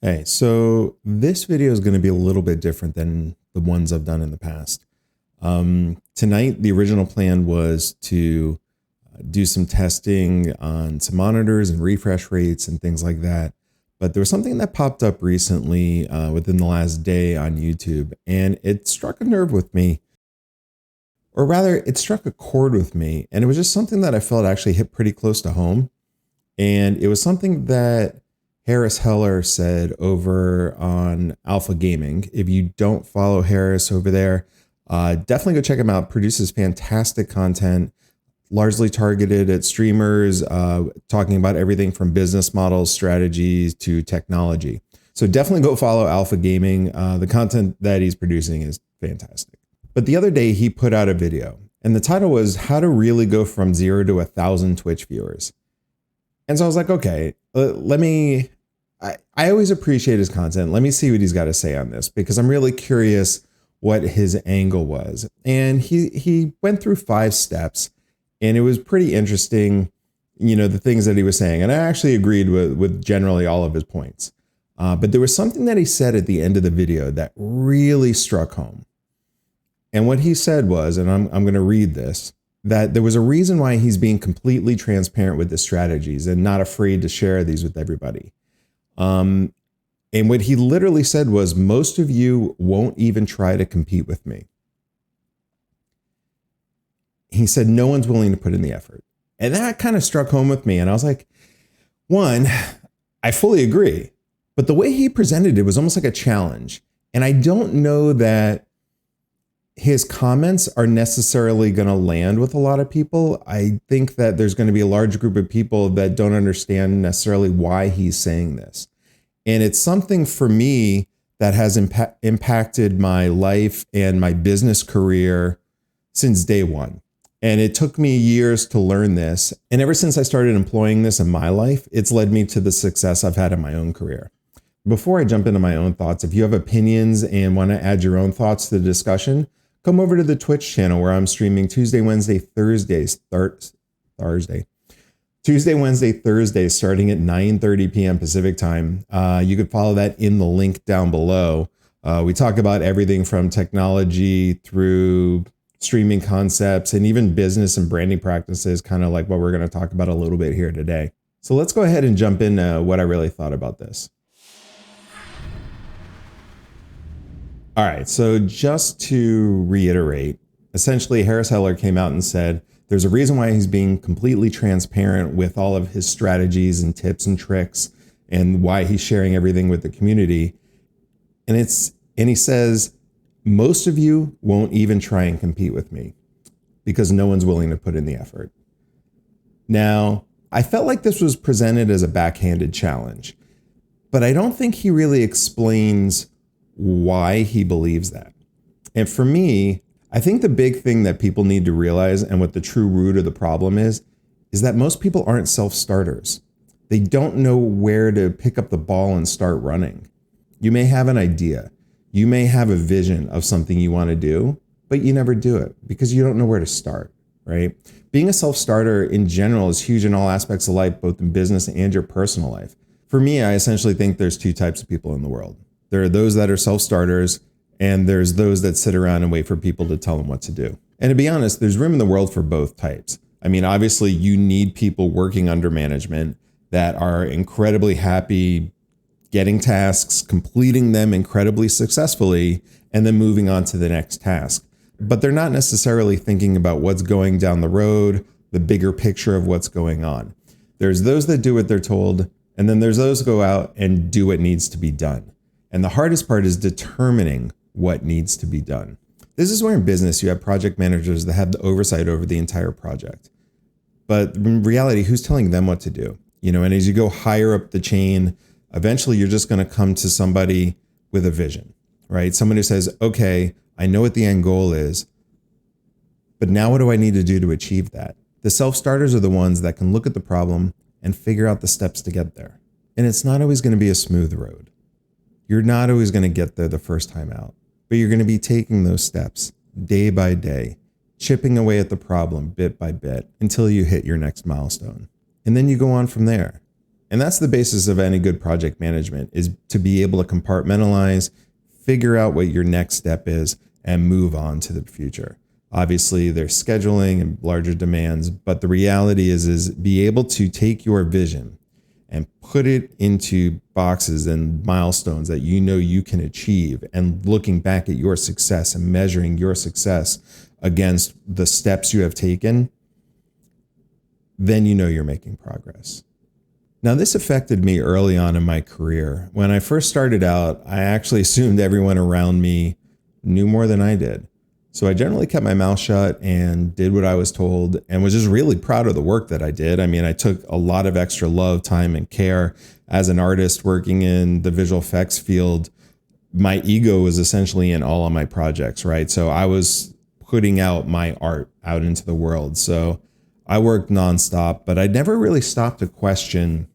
Hey, so this video is going to be a little bit different than the ones I've done in the past. Tonight, the original plan was to do some testing on some monitors and refresh rates and things like that. But there was something that popped up recently within the last day on YouTube, and it struck a nerve with me, or rather, it struck a chord with me. And it was just something that I felt actually hit pretty close to home. And it was something that Harris Heller said over on Alpha Gaming. If you don't follow Harris over there, definitely go check him out. Produces fantastic content, largely targeted at streamers, talking about everything from business models, strategies to technology. So definitely go follow Alpha Gaming. The content that he's producing is fantastic. But the other day he put out a video, and the title was "How to Really Go from 0 to 1,000 Twitch Viewers." And so I was like, okay, let me, I always appreciate his content. Let me see what he's got to say on this, because I'm really curious what his angle was. And he went through 5 steps, and it was pretty interesting, the things that he was saying. And I actually agreed with generally all of his points. But there was something that he said at the end of the video that really struck home. And what he said was, and I'm going to read this, that there was a reason why he's being completely transparent with his strategies and not afraid to share these with everybody. And what he literally said was, most of you won't even try to compete with me. He said, no one's willing to put in the effort. And that kind of struck home with me. And I was like, one, I fully agree. But the way he presented it was almost like a challenge. And I don't know that his comments are necessarily going to land with a lot of people. I think that there's going to be a large group of people that don't understand necessarily why he's saying this. And it's something for me that has impacted my life and my business career since day one. And it took me years to learn this. And ever since I started employing this in my life, it's led me to the success I've had in my own career. Before I jump into my own thoughts, if you have opinions and want to add your own thoughts to the discussion, come over to the Twitch channel where I'm streaming Tuesday, Wednesday, Thursday, starting at 9:30 p.m. Pacific time. You could follow that in the link down below. We talk about everything from technology through streaming concepts and even business and branding practices, kind of like what we're going to talk about a little bit here today. So let's go ahead and jump into what I really thought about this. All right, so just to reiterate, essentially Harris Heller came out and said there's a reason why he's being completely transparent with all of his strategies and tips and tricks and why he's sharing everything with the community. And he says, most of you won't even try and compete with me because no one's willing to put in the effort. Now, I felt like this was presented as a backhanded challenge, but I don't think he really explains why he believes that. And for me, I think the big thing that people need to realize, and what the true root of the problem is that most people aren't self-starters. They don't know where to pick up the ball and start running. You may have an idea. You may have a vision of something you want to do, but you never do it because you don't know where to start, right? Being a self-starter in general is huge in all aspects of life, both in business and your personal life. For me, I essentially think there's 2 types of people in the world. There are those that are self-starters, and there's those that sit around and wait for people to tell them what to do. And to be honest, there's room in the world for both types. I mean, obviously, you need people working under management that are incredibly happy getting tasks, completing them incredibly successfully, and then moving on to the next task. But they're not necessarily thinking about what's going down the road, the bigger picture of what's going on. There's those that do what they're told, and then there's those who go out and do what needs to be done. And the hardest part is determining what needs to be done. This is where in business you have project managers that have the oversight over the entire project. But in reality, who's telling them what to do? And as you go higher up the chain, eventually you're just going to come to somebody with a vision, right? Someone who says, okay, I know what the end goal is, but now what do I need to do to achieve that? The self-starters are the ones that can look at the problem and figure out the steps to get there. And it's not always going to be a smooth road. You're not always going to get there the first time out, but you're going to be taking those steps day by day, chipping away at the problem bit by bit until you hit your next milestone. And then you go on from there. And that's the basis of any good project management, is to be able to compartmentalize, figure out what your next step is, and move on to the future. Obviously, there's scheduling and larger demands, but the reality is be able to take your vision and put it into boxes and milestones that you know you can achieve, and looking back at your success and measuring your success against the steps you have taken, then you know you're making progress. Now, this affected me early on in my career. When I first started out, I actually assumed everyone around me knew more than I did. So I generally kept my mouth shut and did what I was told, and was just really proud of the work that I did. I mean, I took a lot of extra love, time, and care as an artist working in the visual effects field. My ego was essentially in all of my projects, right? So I was putting out my art out into the world. So I worked nonstop, but I never really stopped to question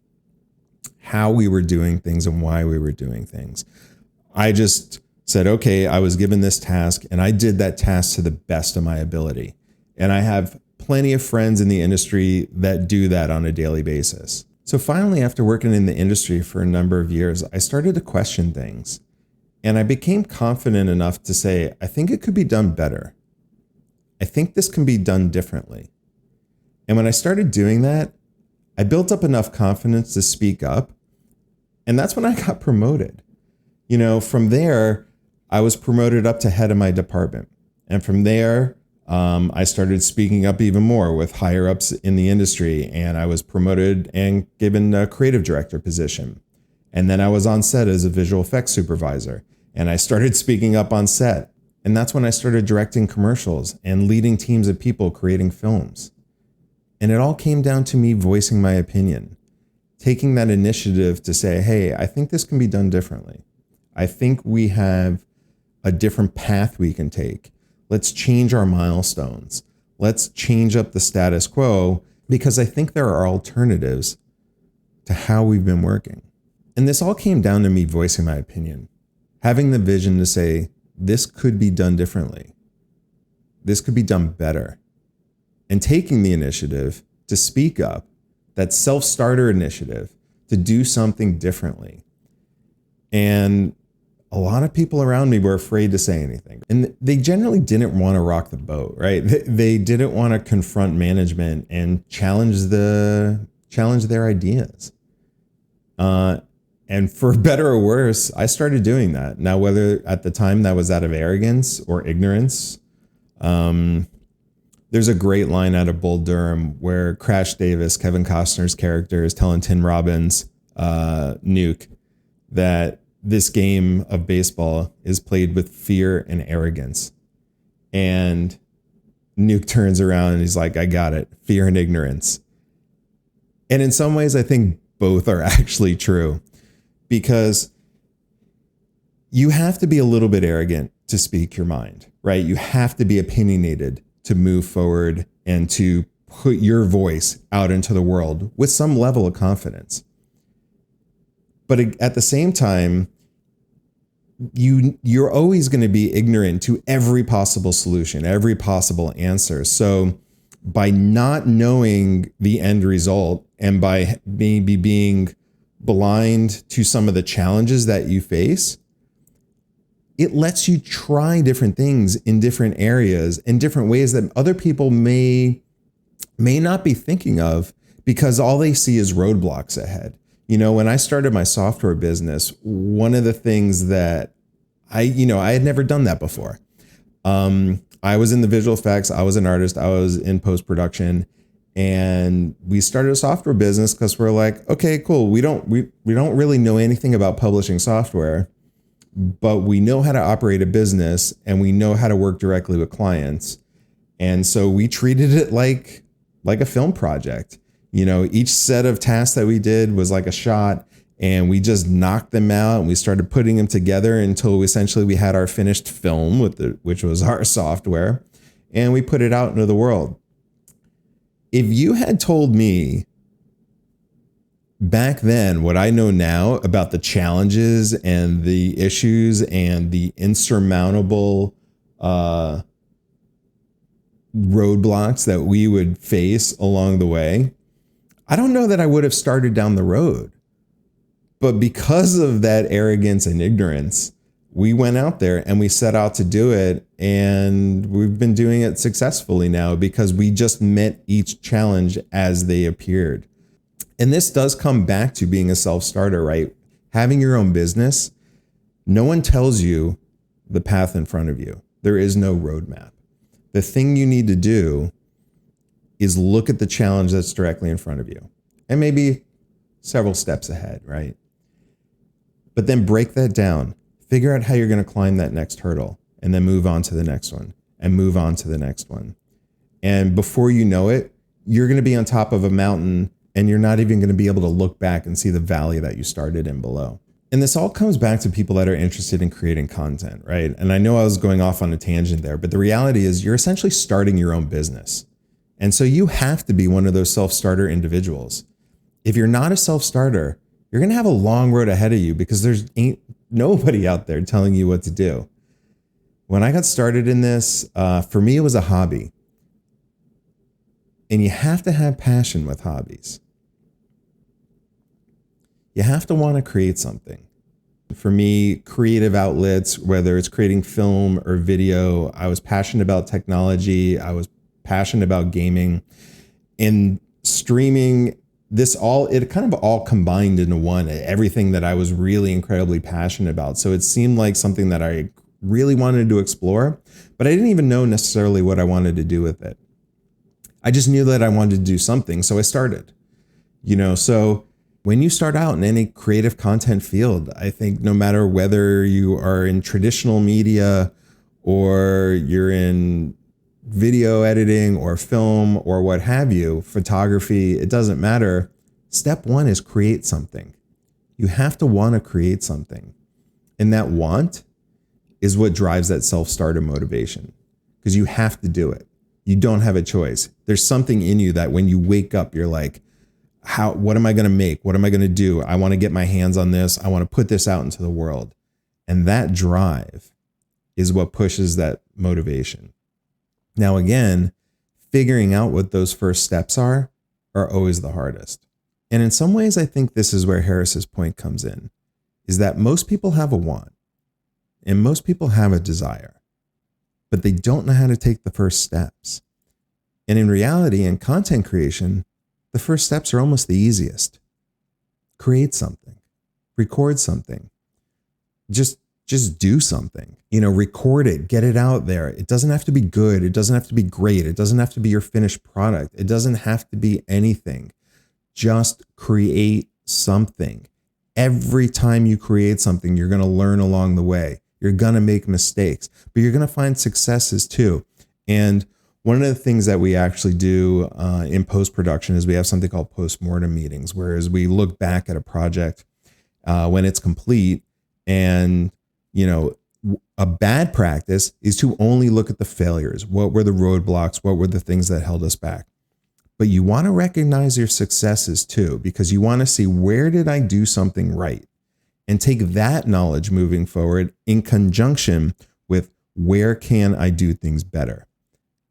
how we were doing things and why we were doing things. I just said, okay, I was given this task and I did that task to the best of my ability. And I have plenty of friends in the industry that do that on a daily basis. So finally, after working in the industry for a number of years, I started to question things. And I became confident enough to say, I think it could be done better. I think this can be done differently. And when I started doing that, I built up enough confidence to speak up. And that's when I got promoted. You know, from there, I was promoted up to head of my department. And from there, I started speaking up even more with higher ups in the industry. And I was promoted and given a creative director position. And then I was on set as a visual effects supervisor. And I started speaking up on set. And that's when I started directing commercials and leading teams of people creating films. And it all came down to me voicing my opinion, taking that initiative to say, hey, I think this can be done differently. I think we have a different path we can take. Let's change our milestones. Let's change up the status quo, because I think there are alternatives to how we've been working. And this all came down to me voicing my opinion, having the vision to say, this could be done differently. This could be done better. And taking the initiative to speak up, that self-starter initiative to do something differently. And a lot of people around me were afraid to say anything. And they generally didn't want to rock the boat, right? They didn't want to confront management and challenge their ideas. And for better or worse, I started doing that. Now, whether at the time that was out of arrogance or ignorance, there's a great line out of Bull Durham where Crash Davis, Kevin Costner's character, is telling Tim Robbins, Nuke, that this game of baseball is played with fear and arrogance. And Nuke turns around and he's like, I got it. Fear and ignorance. And in some ways, I think both are actually true, because you have to be a little bit arrogant to speak your mind, right? You have to be opinionated to move forward and to put your voice out into the world with some level of confidence. But at the same time, you're always going to be ignorant to every possible solution, every possible answer. So by not knowing the end result, and by maybe being blind to some of the challenges that you face, it lets you try different things in different areas, in different ways that other people may not be thinking of, because all they see is roadblocks ahead. You know, when I started my software business, one of the things that I had never done that before. I was in the visual effects. I was an artist. I was in post-production, and we started a software business because we're like, okay, cool. We don't really know anything about publishing software, but we know how to operate a business and we know how to work directly with clients. And so we treated it like a film project. You know, each set of tasks that we did was like a shot, and we just knocked them out and we started putting them together until we had our finished film which was our software, and we put it out into the world. If you had told me back then what I know now about the challenges and the issues and the insurmountable roadblocks that we would face along the way, I don't know that I would have started down the road. But because of that arrogance and ignorance, we went out there and we set out to do it. And we've been doing it successfully now because we just met each challenge as they appeared. And this does come back to being a self-starter, right? Having your own business, no one tells you the path in front of you. There is no roadmap. The thing you need to do is look at the challenge that's directly in front of you and maybe several steps ahead, right? But then break that down, figure out how you're going to climb that next hurdle, and then move on to the next one and move on to the next one. And before you know it, you're going to be on top of a mountain and you're not even going to be able to look back and see the valley that you started in below. And this all comes back to people that are interested in creating content, right? And I know I was going off on a tangent there, but the reality is you're essentially starting your own business. And so you have to be one of those self-starter individuals. If you're not a self-starter, you're going to have a long road ahead of you because there's ain't nobody out there telling you what to do. When I got started in this, for me, it was a hobby. And you have to have passion with hobbies. You have to want to create something. For me, creative outlets, whether it's creating film or video, I was passionate about technology. I was passionate about gaming and streaming. It kind of all combined into one, everything that I was really incredibly passionate about. So it seemed like something that I really wanted to explore, but I didn't even know necessarily what I wanted to do with it. I just knew that I wanted to do something. So I started, so when you start out in any creative content field, I think no matter whether you are in traditional media or you're in video editing or film or what have you, photography, it doesn't matter. Step one is create something. You have to want to create something. And that want is what drives that self-starter motivation because you have to do it. You don't have a choice. There's something in you that when you wake up, you're like, what am I going to make? What am I going to do? I want to get my hands on this. I want to put this out into the world. And that drive is what pushes that motivation. Now, again, figuring out what those first steps are always the hardest. And in some ways, I think this is where Harris's point comes in, is that most people have a want and most people have a desire, but they don't know how to take the first steps. And in reality, in content creation, the first steps are almost the easiest. Create something, record something, just do something, record it, get it out there. It doesn't have to be good. It doesn't have to be great. It doesn't have to be your finished product. It doesn't have to be anything. Just create something. Every time you create something, you're going to learn along the way. You're going to make mistakes, but you're going to find successes too. And one of the things that we actually do in post-production is we have something called post-mortem meetings, whereas we look back at a project when it's complete. And, a bad practice is to only look at the failures. What were the roadblocks? What were the things that held us back? But you want to recognize your successes too, because you want to see, where did I do something right? And take that knowledge moving forward in conjunction with, where can I do things better?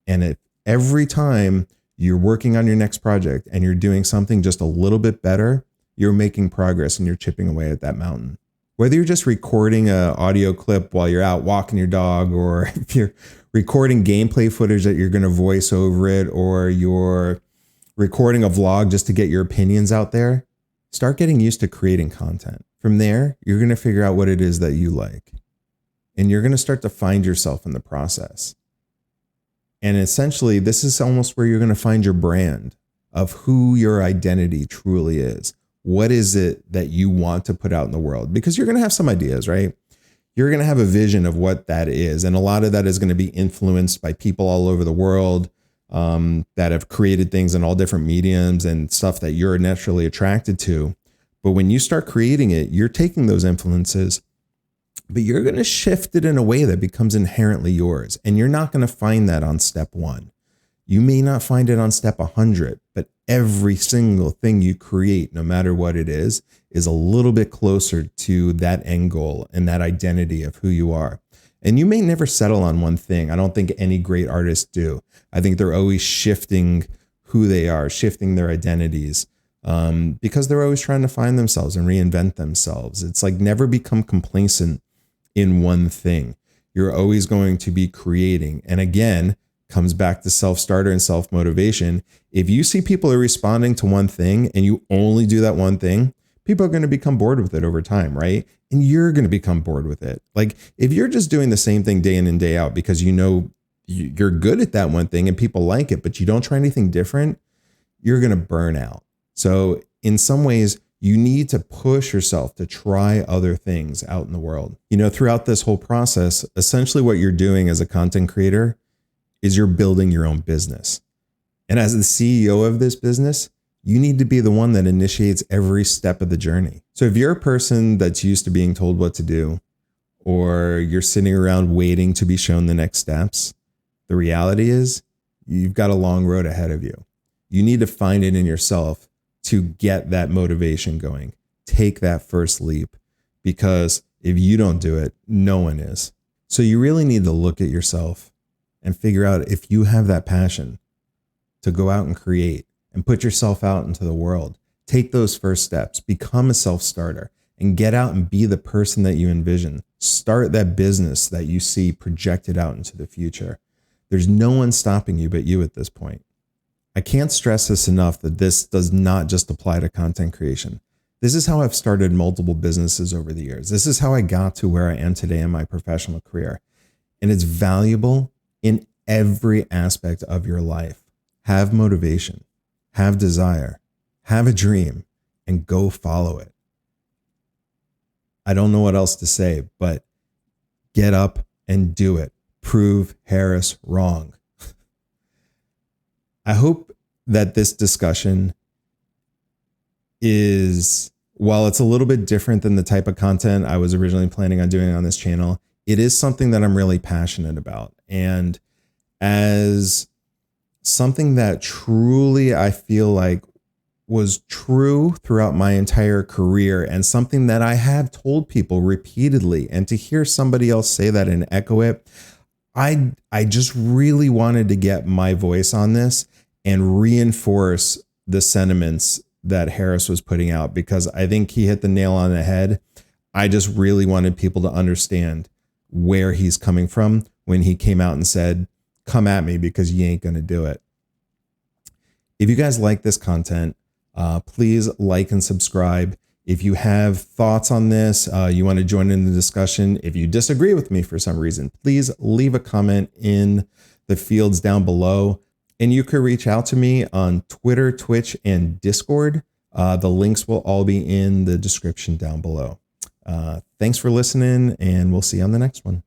And if every time you're working on your next project and you're doing something just a little bit better, you're making progress and you're chipping away at that mountain. Whether you're just recording an audio clip while you're out walking your dog, or if you're recording gameplay footage that you're going to voice over it, or you're recording a vlog just to get your opinions out there, start getting used to creating content. From there, you're going to figure out what it is that you like. And you're going to start to find yourself in the process. And essentially, this is almost where you're going to find your brand of who your identity truly is. What is it that you want to put out in the world? Because you're going to have some ideas, right? You're going to have a vision of what that is. And a lot of that is going to be influenced by people all over the world that have created things in all different mediums and stuff that you're naturally attracted to. But when you start creating it, you're taking those influences, but you're going to shift it in a way that becomes inherently yours. And you're not going to find that on step 1. You may not find it on step 100, but every single thing you create, no matter what it is a little bit closer to that end goal and that identity of who you are. And you may never settle on one thing. I don't think any great artists do. I think they're always shifting who they are, shifting their identities. because they're always trying to find themselves and reinvent themselves. It's like never become complacent in one thing. You're always going to be creating. And again, comes back to self-starter and self-motivation. If you see people are responding to one thing and you only do that one thing, people are going to become bored with it over time, right? And you're going to become bored with it. Like if you're just doing the same thing day in and day out because you know you're good at that one thing and people like it, but you don't try anything different, you're going to burn out. So in some ways, you need to push yourself to try other things out in the world. You know, throughout this whole process, essentially what you're doing as a content creator is you're building your own business. And as the CEO of this business, you need to be the one that initiates every step of the journey. So if you're a person that's used to being told what to do, or you're sitting around waiting to be shown the next steps, the reality is you've got a long road ahead of you. You need to find it in yourself to get that motivation going. Take that first leap, because if you don't do it, no one is. So you really need to look at yourself and figure out if you have that passion to go out and create and put yourself out into the world. Take those first steps, become a self-starter, and get out and be the person that you envision. Start that business that you see projected out into the future. There's no one stopping you but you at this point. I can't stress this enough that this does not just apply to content creation. This is how I've started multiple businesses over the years. This is how I got to where I am today in my professional career. And it's valuable in every aspect of your life. Have motivation, have desire, have a dream, and go follow it. I don't know what else to say, but get up and do it. Prove Harris wrong. I hope that this discussion is, while it's a little bit different than the type of content I was originally planning on doing on this channel, it is something that I'm really passionate about. And as something that truly I feel like was true throughout my entire career, and something that I have told people repeatedly, and to hear somebody else say that and echo it, I just really wanted to get my voice on this and reinforce the sentiments that Harris was putting out, because I think he hit the nail on the head. I just really wanted people to understand where he's coming from when he came out and said, come at me because you ain't going to do it. If you guys like this content, please like and subscribe. If you have thoughts on this, you want to join in the discussion. If you disagree with me for some reason, please leave a comment in the fields down below. And you can reach out to me on Twitter, Twitch, and Discord. The links will all be in the description down below. Thanks for listening, and we'll see you on the next one.